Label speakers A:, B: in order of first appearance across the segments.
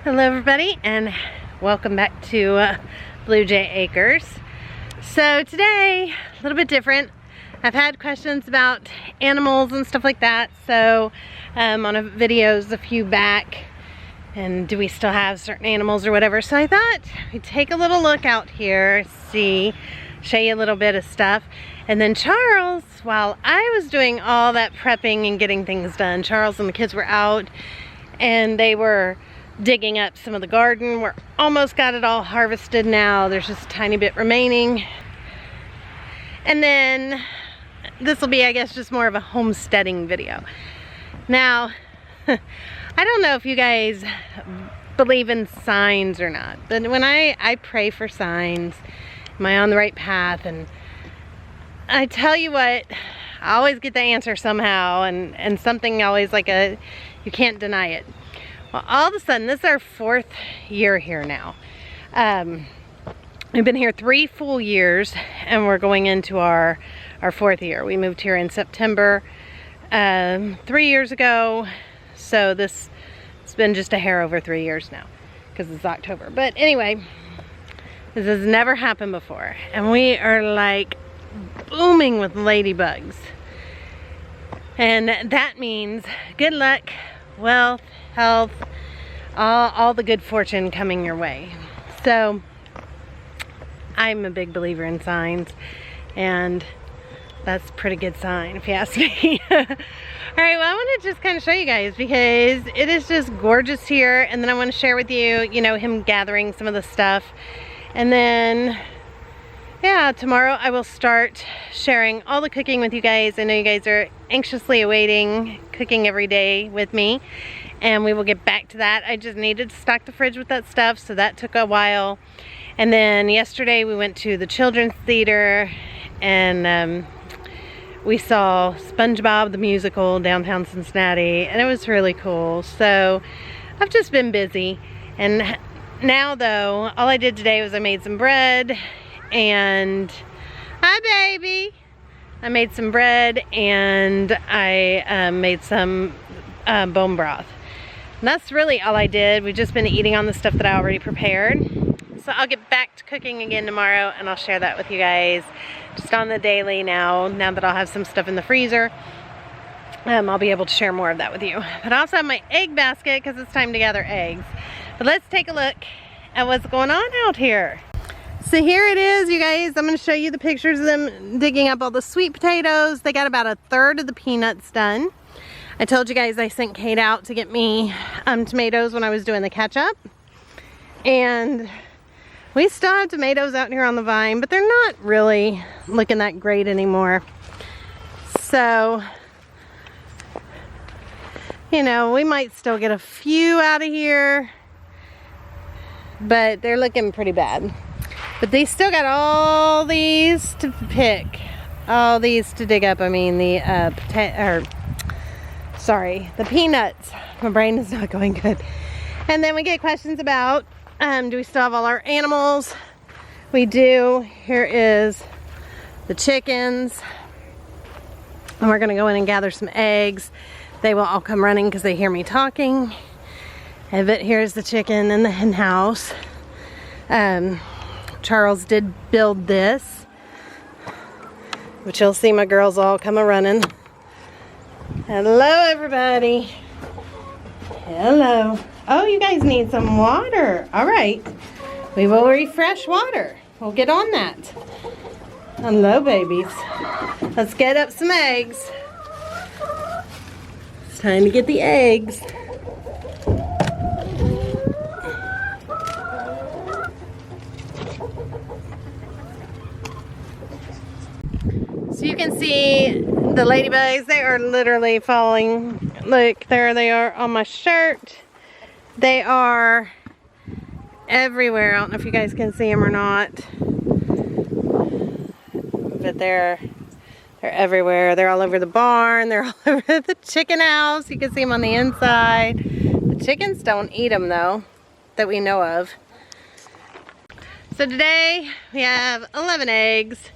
A: Hello everybody and welcome back to Blue Jay Acres. So today, a little bit different. I've had questions about animals and stuff like that, so on videos a few back, and do we still have certain animals or whatever. So I thought we'd take a little look out here, show you a little bit of stuff. And then Charles, while I was doing all that prepping and getting things done, Charles and the kids were out and they were digging up some of the garden. We're almost got it all harvested now. There's just a tiny bit remaining. And then this will be, I guess, just more of a homesteading video. Now, I don't know if you guys believe in signs or not, but when I pray for signs, am I on the right path? And I tell you what, I always get the answer somehow, and something always like you can't deny it. Well, all of a sudden, this is our 4th year here now. We've been here 3 full years, and we're going into our 4th year. We moved here in September 3 years ago, so it's been just a hair over 3 years now, because it's October. But anyway, this has never happened before, and we are like booming with ladybugs. And that means good luck, wealth, health, all the good fortune coming your way. So I'm a big believer in signs, and that's a pretty good sign if you ask me. Alright, well, I want to just kind of show you guys because it is just gorgeous here, and then I want to share with you, him gathering some of the stuff. And then yeah, tomorrow I will start sharing all the cooking with you guys. I know you guys are anxiously awaiting cooking every day with me, and we will get back to that. I just needed to stock the fridge with that stuff, so that took a while. And then yesterday we went to the children's theater, and we saw SpongeBob the musical downtown Cincinnati, and it was really cool. So I've just been busy, and now though, all I did today was I made some bread, and hi baby, I made some bread, and I made some bone broth. And that's really all I did. We've just been eating on the stuff that I already prepared. So I'll get back to cooking again tomorrow, and I'll share that with you guys just on the daily now that I'll have some stuff in the freezer. I'll be able to share more of that with you. But I also have my egg basket because it's time to gather eggs. But let's take a look at what's going on out here. So here it is, you guys. I'm going to show you the pictures of them digging up all the sweet potatoes. They got about 1/3 of the peanuts done. I told you guys I sent Kate out to get me tomatoes when I was doing the ketchup. And we still have tomatoes out here on the vine, but they're not really looking that great anymore. So, we might still get a few out of here, but they're looking pretty bad. But they still got all these to pick, all these to dig up. I mean, the peanuts. My brain is not going good. And then we get questions about, do we still have all our animals? We do. Here is the chickens. And we're gonna go in and gather some eggs. They will all come running because they hear me talking. But here's the chicken in the hen house. Charles did build this, but you'll see my girls all come a-running. Hello, everybody. Hello. Oh, you guys need some water. All right. We will refresh water. We'll get on that. Hello, babies. Let's get up some eggs. It's time to get the eggs. So you can see the ladybugs, they are literally falling. Look, there they are on my shirt. They are everywhere. I don't know if you guys can see them or not, but they're everywhere. They're all over the barn. They're all over the chicken house. You can see them on the inside. The chickens don't eat them though, that we know of. So today we have 11 eggs.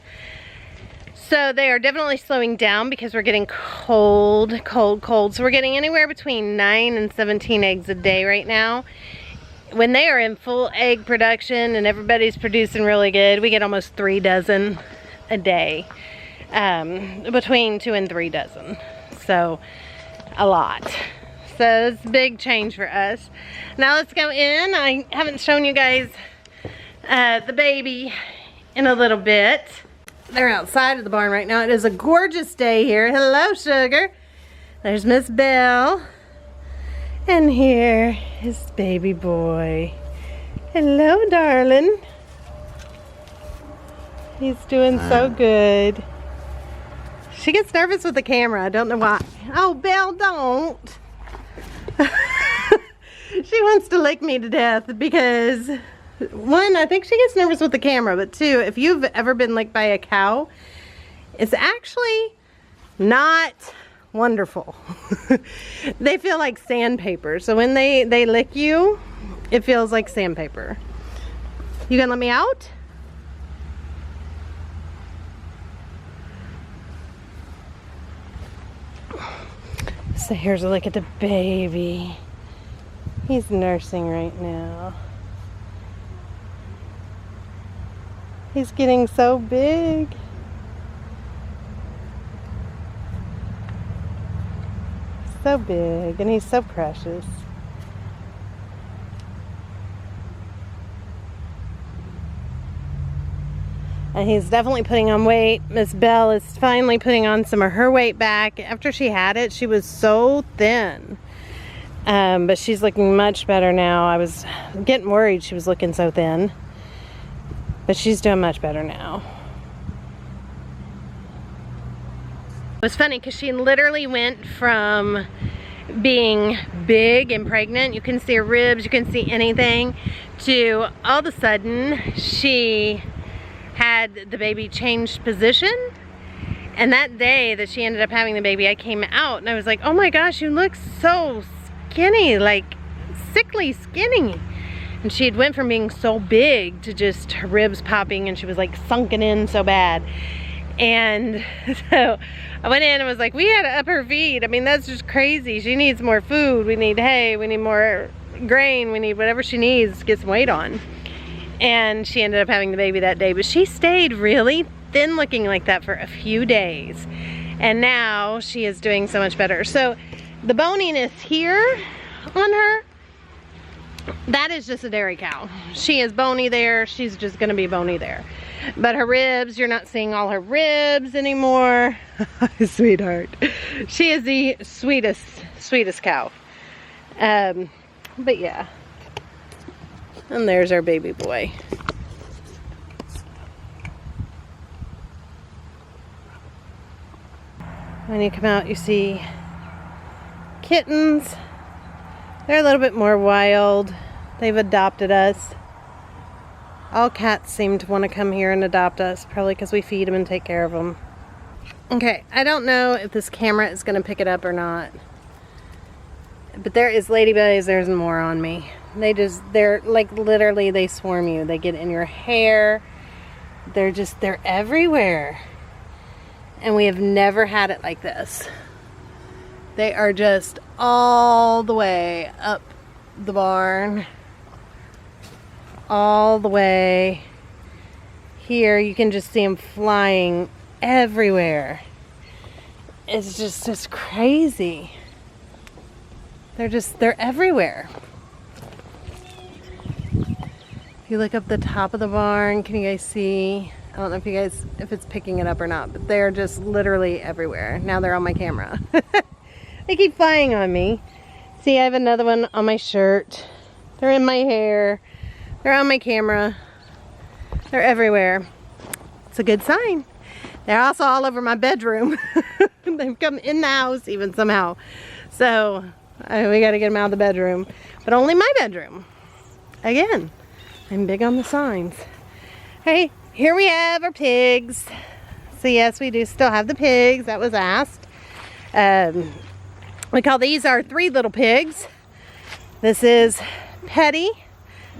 A: So they are definitely slowing down because we're getting cold. So we're getting anywhere between 9 and 17 eggs a day right now. when they are in full egg production and everybody's producing really good, we get almost 3 dozen a day. Between 2 and 3 dozen. So, a lot. So, it's a big change for us. Now, let's go in. I haven't shown you guys the baby in a little bit. They're outside of the barn right now. It is a gorgeous day here. Hello, Sugar. There's Miss Belle. And here is baby boy. Hello, darling. He's doing so good. She gets nervous with the camera. I don't know why. Oh, Belle, don't. She wants to lick me to death because, one, I think she gets nervous with the camera, but two, if you've ever been licked by a cow, it's actually not wonderful. They feel like sandpaper. So when they lick you, it feels like sandpaper. You gonna let me out? So here's a look at the baby. He's nursing right now. He's getting so big. So big, and he's so precious. And he's definitely putting on weight. Miss Belle is finally putting on some of her weight back. After she had it, she was so thin. But she's looking much better now. I was getting worried she was looking so thin. But she's doing much better now. It was funny because she literally went from being big and pregnant, you couldn't see her ribs, you couldn't see anything, to all of a sudden she had the baby changed position. And that day that she ended up having the baby, I came out and I was like, oh my gosh, you look so skinny, like sickly skinny. And she had went from being so big to just her ribs popping, and she was like sunken in so bad. And so I went in and was like, we had to up her feed. I mean, that's just crazy. She needs more food. We need hay, we need more grain, we need whatever she needs to get some weight on. And she ended up having the baby that day, but she stayed really thin looking like that for a few days. And now she is doing so much better. So the boniness here on her, that is just a dairy cow. She is bony there, she's just gonna be bony there. But her ribs, you're not seeing all her ribs anymore. Sweetheart. She is the sweetest cow. But yeah. And there's our baby boy. When you come out, you see kittens. They're a little bit more wild. They've adopted us. All cats seem to want to come here and adopt us, probably because we feed them and take care of them. Okay, I don't know if this camera is going to pick it up or not. But there is ladybugs, there's more on me. They're like literally, they swarm you. They get in your hair. They're everywhere. And we have never had it like this. They are just all the way up the barn. All the way here. You can just see them flying everywhere. It's crazy. They're everywhere. If you look up the top of the barn, can you guys see? I don't know if it's picking it up or not, but they're just literally everywhere. Now they're on my camera. They keep flying on me. See, I have another one on my shirt. They're in my hair. They're on my camera. They're everywhere. It's a good sign. They're also all over my bedroom. They've come in the house even somehow. So we got to get them out of the bedroom. But only my bedroom. Again, I'm big on the signs. Hey, here we have our pigs. So yes, we do still have the pigs. That was asked. We call these our 3 little pigs. This is Petty.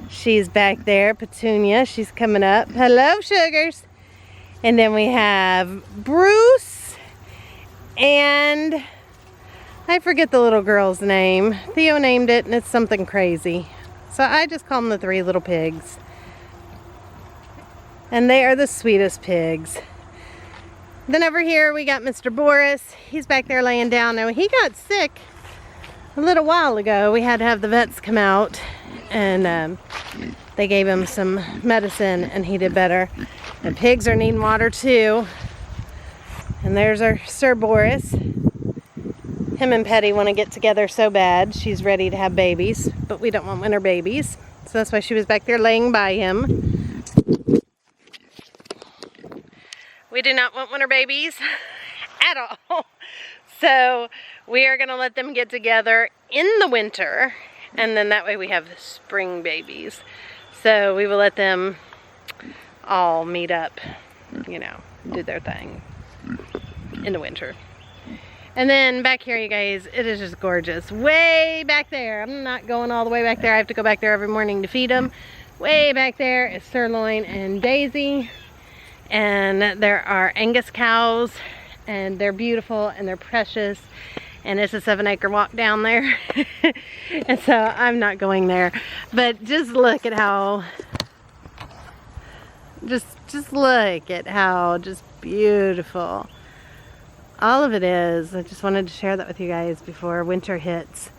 A: She's back there. Petunia, she's coming up. Hello, sugars. And then we have Bruce. And I forget the little girl's name. Theo named it, and it's something crazy. So I just call them the three little pigs. And they are the sweetest pigs. Then over here we got Mr. Boris. He's back there laying down. Now he got sick a little while ago. We had to have the vets come out and they gave him some medicine and he did better. The pigs are needing water too. And there's our Sir Boris. Him and Petty want to get together so bad. She's ready to have babies, but we don't want winter babies. So that's why she was back there laying by him. We do not want winter babies at all. So we are going to let them get together in the winter. And then that way we have spring babies. So we will let them all meet up, you know, do their thing in the winter. And then back here, you guys, it is just gorgeous. Way back there, I'm not going all the way back there. I have to go back there every morning to feed them. Way back there is Sirloin and Daisy. And there are Angus cows, and they're beautiful and they're precious. And it's a 7-acre walk down there. And so I'm not going there. But just look at how, just look at how just beautiful all of it is. I just wanted to share that with you guys before winter hits.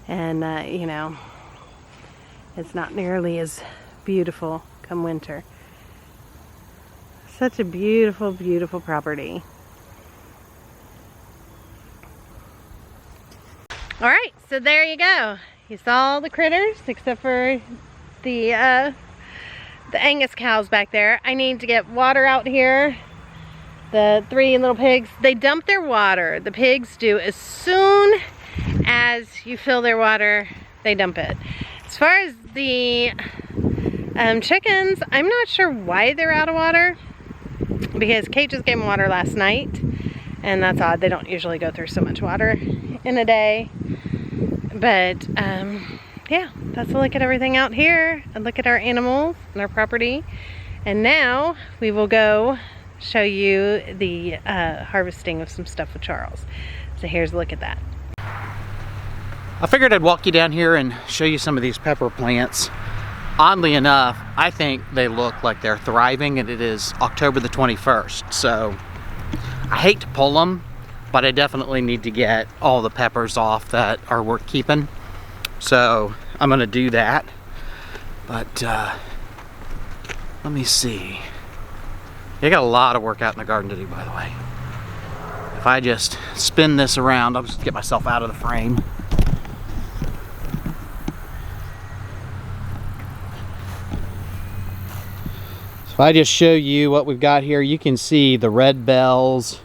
A: And, you know, it's not nearly as beautiful come winter. Such a beautiful, beautiful property. All right, so there you go. You saw all the critters except for the Angus cows back there. I need to get water out here. The three little pigs, they dump their water. The pigs do. As soon as you fill their water, they dump it. As far as the chickens, I'm not sure why they're out of water, because Kate just gave them water last night, and that's odd. They don't usually go through so much water in a day. But yeah, that's a look at everything out here, and look at our animals and our property. And now we will go show you the harvesting of some stuff with Charles. So here's a look at that.
B: I figured I'd walk you down here and show you some of these pepper plants. Oddly enough, I think they look like they're thriving, and it is October the 21st. So I hate to pull them, but I definitely need to get all the peppers off that are worth keeping. So I'm gonna do that. But let me see. You got a lot of work out in the garden to do, by the way. If I just spin this around, I'll just get myself out of the frame. So if I just show you what we've got here, you can see the red bells.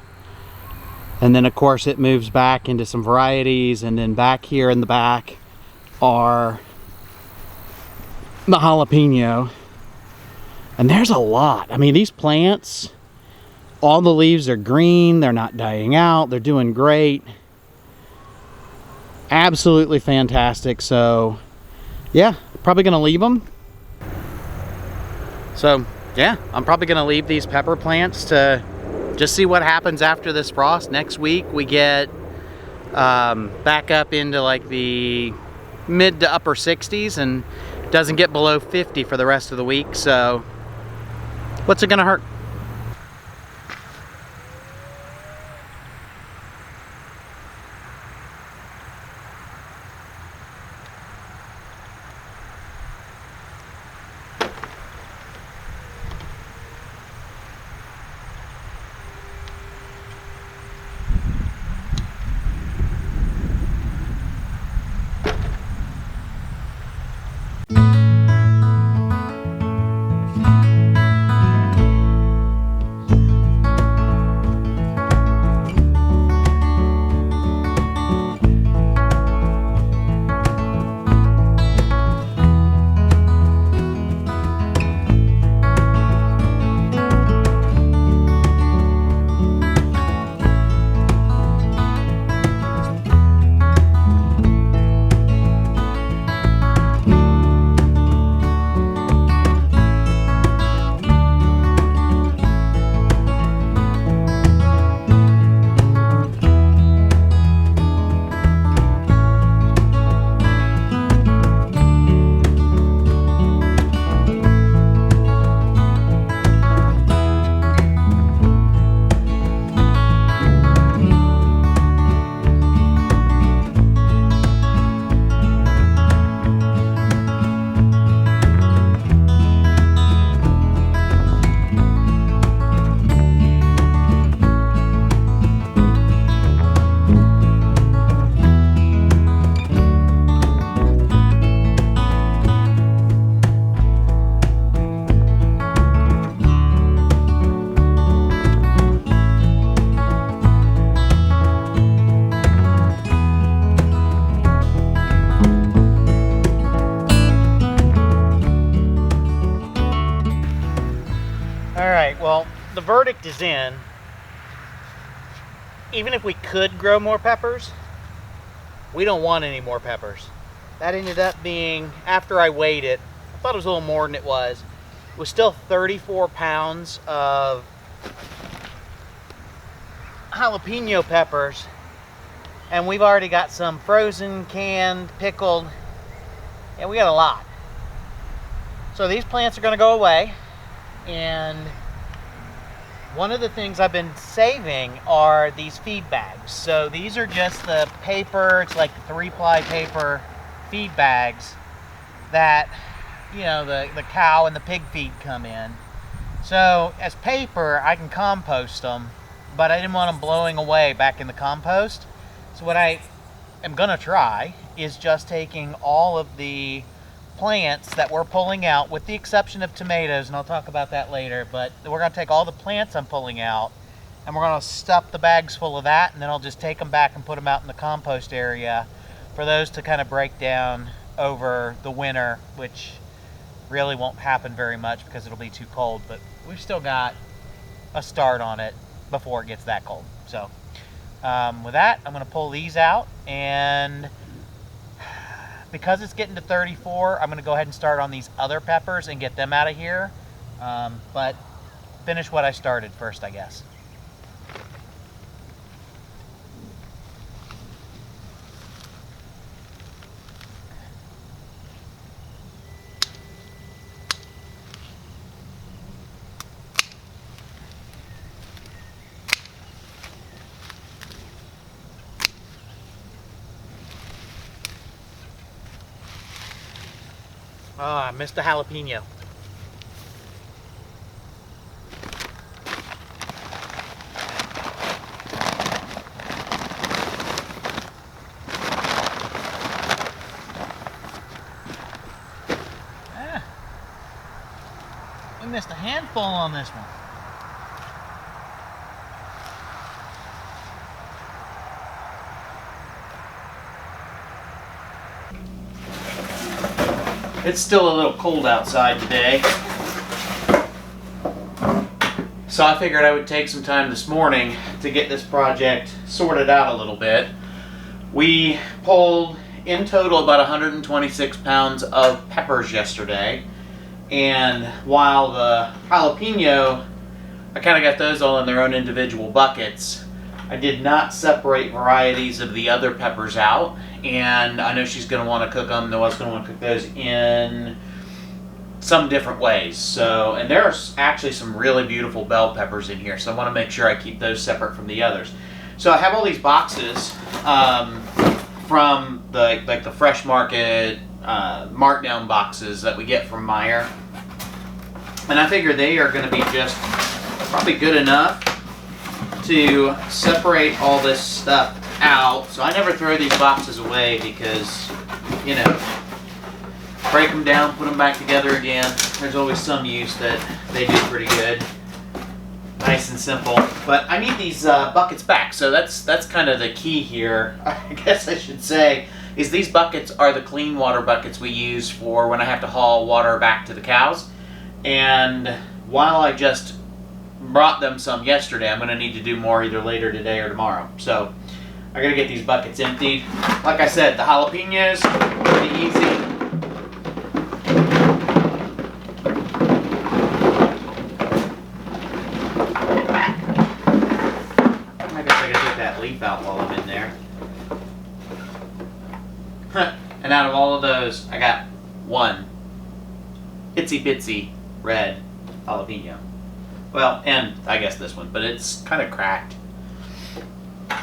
B: And then of course it moves back into some varieties, and then back here in the back are the jalapeno. And there's a lot. I mean, these plants, all the leaves are green, they're not dying out, they're doing great. Absolutely fantastic. So yeah, probably gonna leave them. So yeah, I'm probably gonna leave these pepper plants to just see what happens after this frost. Next week we get back up into like the mid to upper 60s, and doesn't get below 50 for the rest of the week. So what's it gonna hurt? the verdict is in. Even if we could grow more peppers, we don't want any more peppers. That ended up being, after I weighed it, I thought it was a little more than it was. It was still 34 pounds of jalapeno peppers, and we've already got some frozen, canned, pickled, and we got a lot. So these plants are going to go away, and one of the things I've been saving are these feed bags. So these are just the paper, it's like 3-ply paper feed bags that, you know, the cow and the pig feed come in. So as paper, I can compost them, but I didn't want them blowing away back in the compost. So what I am gonna try is just taking all of the plants that we're pulling out, with the exception of tomatoes, and I'll talk about that later, but we're gonna take all the plants I'm pulling out and we're gonna stuff the bags full of that, and then I'll just take them back and put them out in the compost area for those to kind of break down over the winter, which really won't happen very much because it'll be too cold, but we've still got a start on it before it gets that cold. So with that, I'm gonna pull these out, and because it's getting to 34, I'm gonna go ahead and start on these other peppers and get them out of here, but finish what I started first, I guess. Oh, I missed a jalapeno. We missed a handful on this one. It's still a little cold outside today, so I figured I would take some time this morning to get this project sorted out a little bit. We pulled in total about 126 pounds of peppers yesterday, and while the jalapeno, I kind of got those all in their own individual buckets, I did not separate varieties of the other peppers out, and I know she's going to want to cook them. Noah's going to want to cook those in some different ways. So, and there's actually some really beautiful bell peppers in here, so I want to make sure I keep those separate from the others. So I have all these boxes from the Fresh Market markdown boxes that we get from Meijer, and I figure they are going to be just probably good enough to separate all this stuff out. So I never throw these boxes away because, you know, break them down, put them back together again. There's always some use that they do pretty good. Nice and simple. But I need these buckets back, so that's kind of the key here, I guess I should say, is these buckets are the clean water buckets we use for when I have to haul water back to the cows. And while I just brought them some yesterday, I'm going to need to do more either later today or tomorrow. So I got to get these buckets emptied. Like I said, the jalapenos, pretty easy. I guess I can take that leaf out while I'm in there. And out of all of those, I got one itsy bitsy red jalapeno. Well, and I guess this one, but it's kind of cracked. If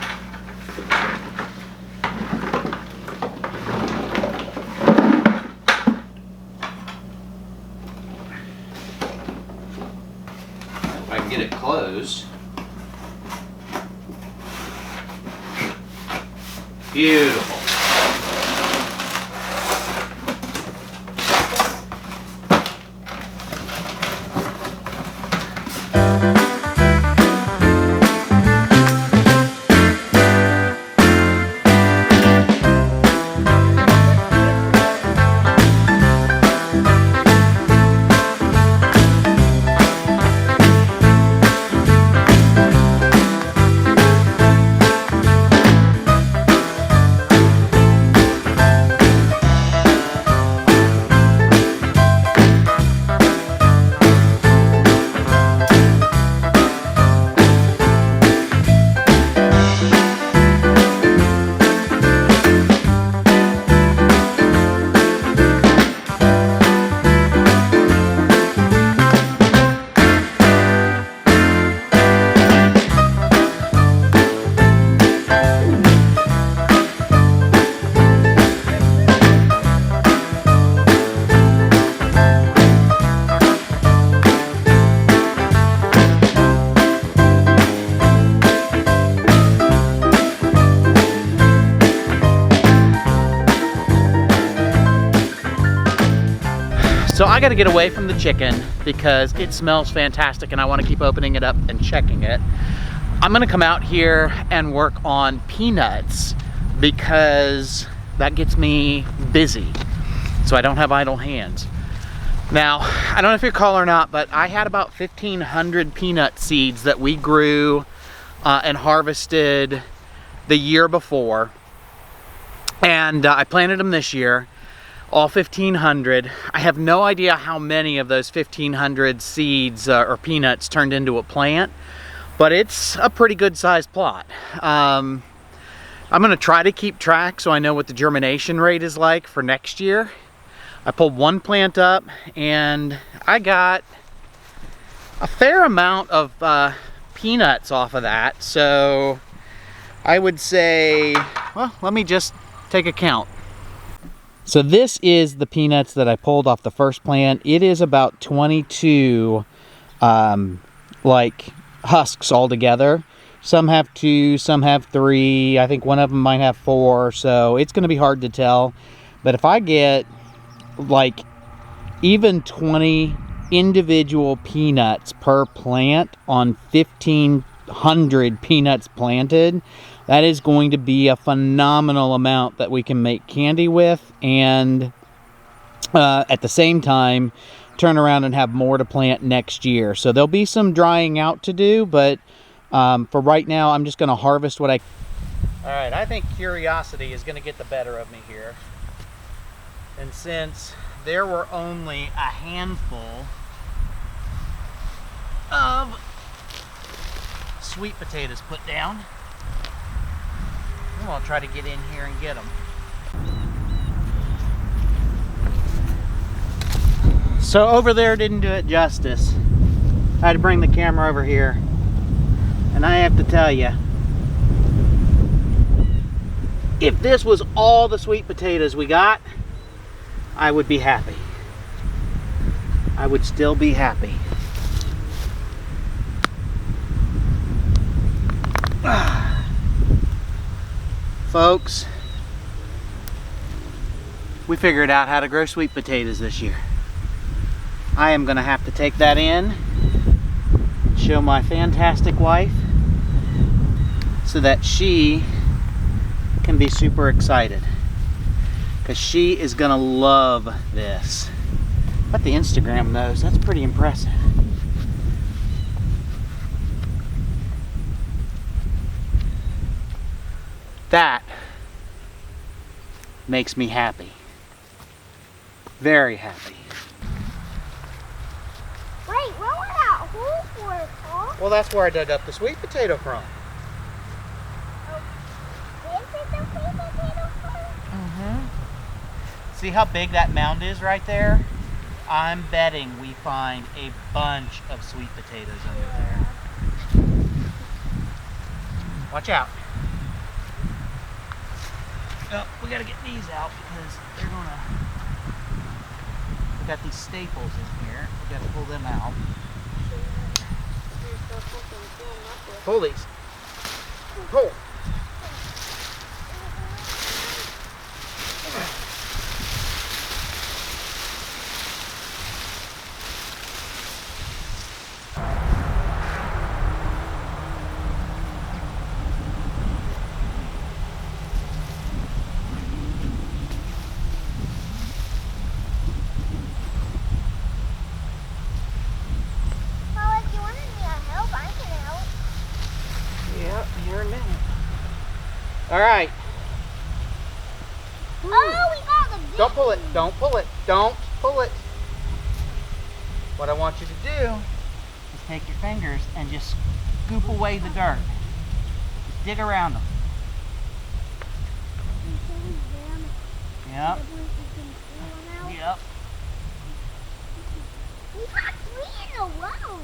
B: I can get it closed. Beautiful. So I gotta get away from the chicken because it smells fantastic and I wanna keep opening it up and checking it. I'm gonna come out here and work on peanuts because that gets me busy, so I don't have idle hands. Now, I don't know if you recall or not, but I had about 1,500 peanut seeds that we grew and harvested the year before. And I planted them this year, all 1,500. I have no idea how many of those 1,500 seeds or peanuts turned into a plant, but it's a pretty good sized plot. I'm gonna try to keep track so I know what the germination rate is like for next year. I pulled one plant up and I got a fair amount of peanuts off of that. So I would say, well, let me just take a count. So this is the peanuts that I pulled off the first plant. It is about 22 like husks all together. Some have 2, some have 3. I think one of them might have 4. So it's going to be hard to tell. But if I get like even 20 individual peanuts per plant on 1,500 peanuts planted, that is going to be a phenomenal amount that we can make candy with, and at the same time turn around and have more to plant next year. So there'll be some drying out to do, but for right now I'm just going to harvest what I... Alright, I think curiosity is going to get the better of me here. And since there were only a handful of sweet potatoes put down, I'm gonna try to get in here and get them. So over there didn't do it justice. I had to bring the camera over here, and I have to tell you, if this was all the sweet potatoes we got, I would be happy. I would still be happy. Folks, we figured out how to grow sweet potatoes this year. I am gonna have to take that in and show my fantastic wife so that she can be super excited, because she is gonna love this. But the Instagram knows, that's pretty impressive. That makes me happy. Very happy.
C: Wait, where was that hole for it, Paul?
B: Well, that's where I dug up the sweet potato from.
C: This is the sweet potato farm?
B: See how big that mound is right there? I'm betting we find a bunch of sweet potatoes under there. Watch out. Oh, we gotta get these out because they're gonna... We got these staples in here. We gotta pull them out. Pull these. Pull. All right.
C: Oh, we got the...
B: Don't pull it. Don't pull it. Don't pull it. What I want you to do is take your fingers and just scoop away the dirt. Just dig around them. Yep. Yep.
C: We got 3 in a row.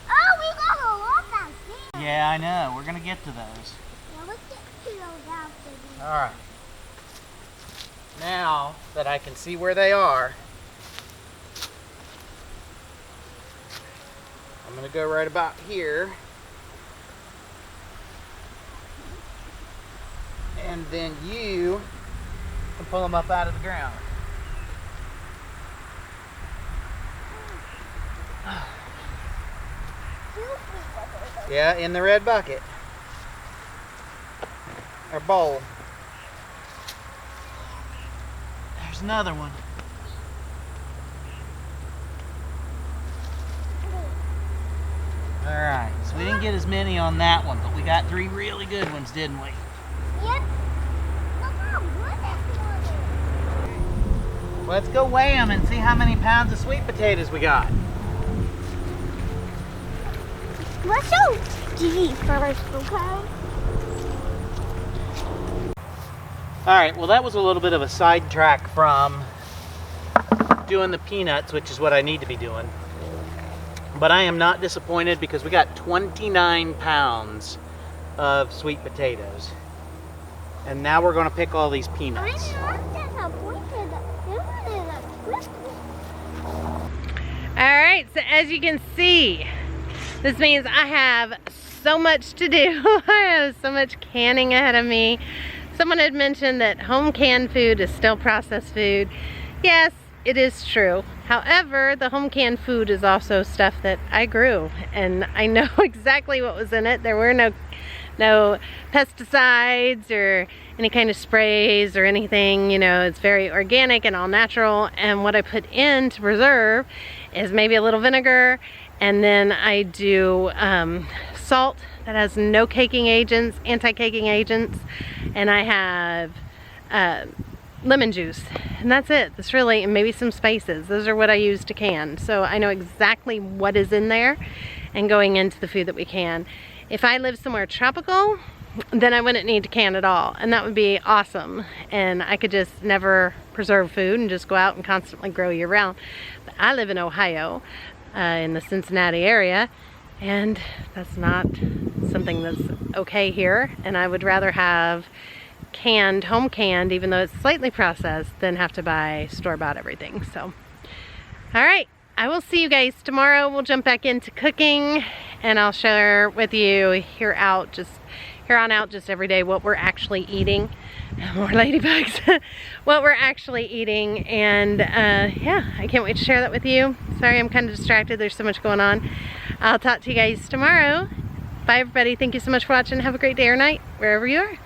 C: Oh, we got a lot back there.
B: Yeah, I know. We're going to get to those.
C: Yeah, let's get to those after these.
B: All right. Now that I can see where they are, I'm going to go right about here. And then you can pull them up out of the ground. Yeah, in the red bucket. Or bowl. There's another one. Alright, so we didn't get as many on that one, but we got 3 really good ones, didn't we?
C: Yep. Look how good this one is.
B: Let's go weigh them and see how many pounds of sweet potatoes we got.
C: Let's go deep first, okay?
B: Alright, well that was a little bit of a sidetrack from doing the peanuts, which is what I need to be doing. But I am not disappointed because we got 29 pounds of sweet potatoes. And now we're going to pick all these peanuts.
A: Alright, so as you can see, this means I have so much to do. I have so much canning ahead of me. Someone had mentioned that home canned food is still processed food. Yes, it is true. However, the home canned food is also stuff that I grew, and I know exactly what was in it. There were no pesticides or any kind of sprays or anything. You know, it's very organic and all natural, and what I put in to preserve is maybe a little vinegar, and then I do salt that has no caking agents, anti-caking agents, and I have lemon juice, and that's it. That's really, and maybe some spices. Those are what I use to can. So I know exactly what is in there and going into the food that we can. If I live somewhere tropical, then I wouldn't need to can at all, and that would be awesome. And I could just never preserve food and just go out and constantly grow year round. But I live in Ohio, in the Cincinnati area, and that's not something that's okay here. And I would rather have canned, home canned, even though it's slightly processed, than have to buy store-bought everything. So, all right, I will see you guys tomorrow. We'll jump back into cooking, and I'll share with you here on out just every day what we're actually eating. More ladybugs. What we're actually eating, and yeah, I can't wait to share that with you. Sorry, I'm kind of distracted. There's so much going on. I'll talk to you guys tomorrow. Bye, everybody. Thank you so much for watching. Have a great day or night, wherever you are.